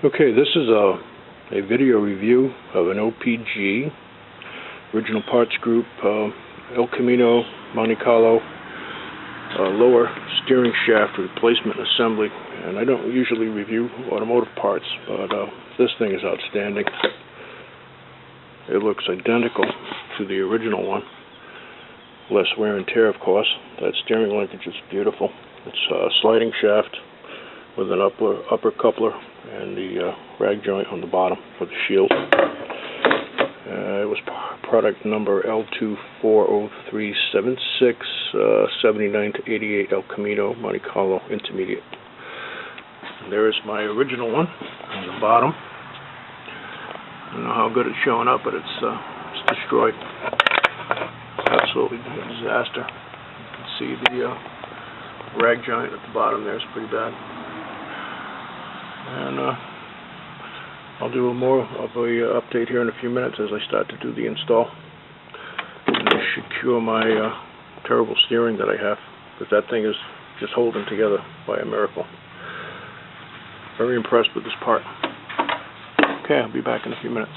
Okay, this is a video review of an O.P.G. original parts group Elcamino Monte Carlo lower steering shaft replacement assembly. And I don't usually review automotive parts, but this thing is outstanding. It looks identical to the original one. Less wear and tear, of course. That steering linkage is beautiful. It's a sliding shaft with an upper coupler and the rag joint on the bottom for the shield. It was product number L240376, 79 to 88 Elcamino Monte Carlo Intermediate. And there is my original one on the bottom. I don't know how good it's showing up, but it's destroyed. Absolutely a disaster. You can see the rag joint at the bottom there is pretty bad. And I'll do more of a update here in a few minutes as I start to do the install. And this should cure my terrible steering that I have, because that thing is just holding together by a miracle. Very impressed with this part. Okay, I'll be back in a few minutes.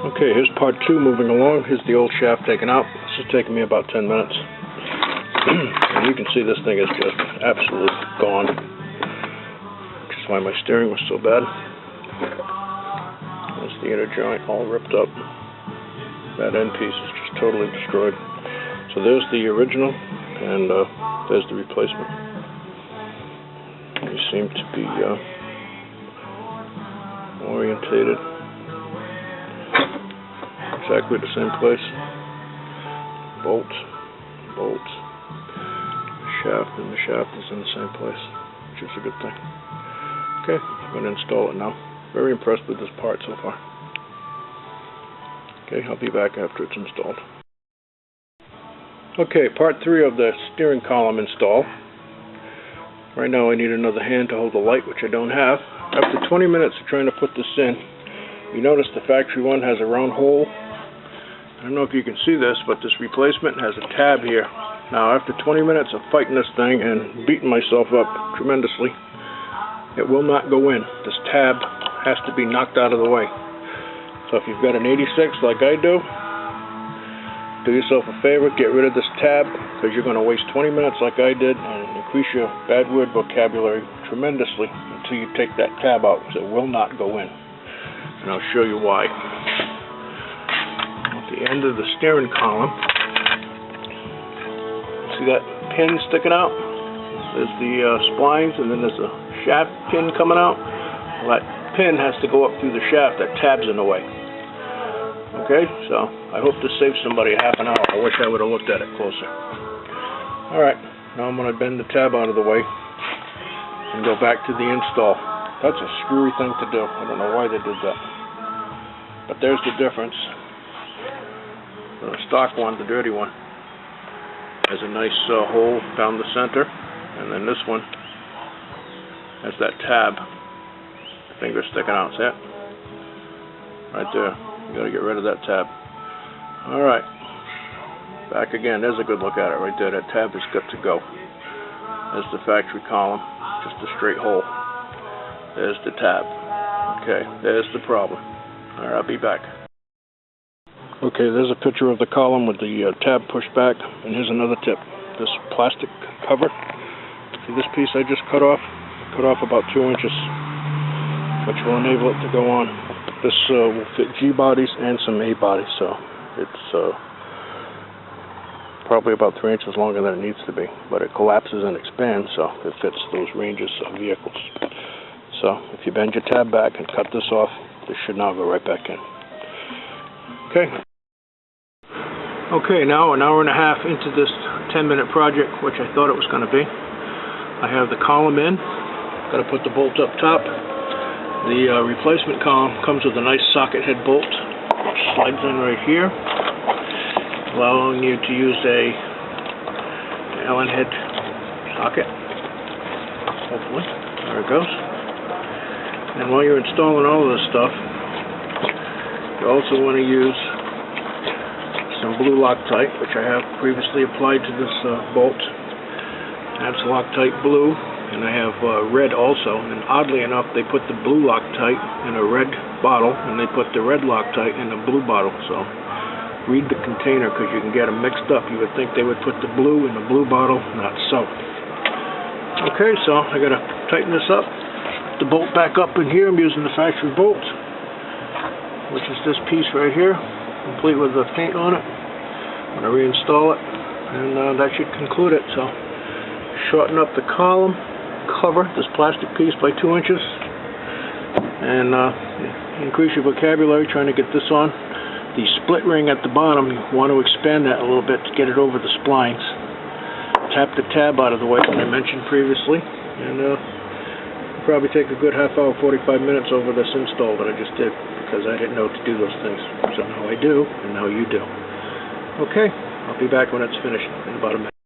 Okay, here's part 2 moving along. Here's the old shaft taken out. This is taking me about 10 minutes. And you can see this thing is just absolutely gone. Which is why my steering was so bad. There's the inner joint all ripped up. That end piece is just totally destroyed. So there's the original, and there's the replacement. They seem to be orientated exactly the same place. Bolt, shaft, and the shaft is in the same place, which is a good thing. Okay, I'm going to install it now. Very impressed with this part so far. Okay, I'll be back after it's installed. Okay, part 3 of the steering column install. Right now I need another hand to hold the light, which I don't have. After 20 minutes of trying to put this in, you notice the factory one has a round hole. I don't know if you can see this, but this replacement has a tab here. Now, after 20 minutes of fighting this thing and beating myself up tremendously, it will not go in. This tab has to be knocked out of the way. So if you've got an 86 like I do yourself a favor, get rid of this tab, because you're going to waste 20 minutes like I did and increase your bad word vocabulary tremendously until you take that tab out, because it will not go in. And I'll show you why. At the end of the steering column, see that pin sticking out? There's the splines, and then there's a shaft pin coming out. Well, that pin has to go up through the shaft. That tab's in the way. Okay, so I hope this saves somebody a half an hour. I wish I would have looked at it closer. Alright, now I'm going to bend the tab out of the way and go back to the install. That's a screwy thing to do. I don't know why they did that. But there's the difference. The stock one, the dirty one, has a nice hole down the center, and then this one has that tab. Finger sticking out, see it? Right there. You gotta get rid of that tab. Alright. Back again. There's a good look at it right there. That tab is good to go. There's the factory column. Just a straight hole. There's the tab. Okay, there's the problem. Alright, I'll be back. Okay, there's a picture of the column with the tab pushed back. And here's another tip. This plastic cover. See this piece I just cut off? Cut off about 2 inches, which will enable it to go on. This will fit G bodies and some A bodies, so it's probably about 3 inches longer than it needs to be, but it collapses and expands, so it fits those ranges of vehicles. So if you bend your tab back and cut this off, this should now go right back in. Okay, now an hour and a half into this 10-minute project, which I thought it was going to be. I have the column in. Got to put the bolt up top. The replacement column comes with a nice socket head bolt, which slides in right here, allowing you to use an Allen head socket. Hopefully, there it goes. And while you're installing all of this stuff, you also want to use some blue Loctite, which I have previously applied to this bolt. That's Loctite blue. and I have red also. And oddly enough, they put the blue Loctite in a red bottle, and they put the red Loctite in a blue bottle. So read the container, because you can get them mixed up. You would think they would put the blue in the blue bottle, not so. Okay, so I got to tighten this up. The bolt back up in here. I'm using the factory bolt, which is this piece right here, complete with the paint on it. I'm going to reinstall it, and that should conclude it. So shorten up the column cover, this plastic piece, by 2 inches, and increase your vocabulary trying to get this on. The split ring at the bottom, you want to expand that a little bit to get it over the splines. Tap the tab out of the way, as I mentioned previously, and probably take a good half hour, 45 minutes over this install that I just did, because I didn't know to do those things. So now I do, and now you do. Okay, I'll be back when it's finished in about a minute.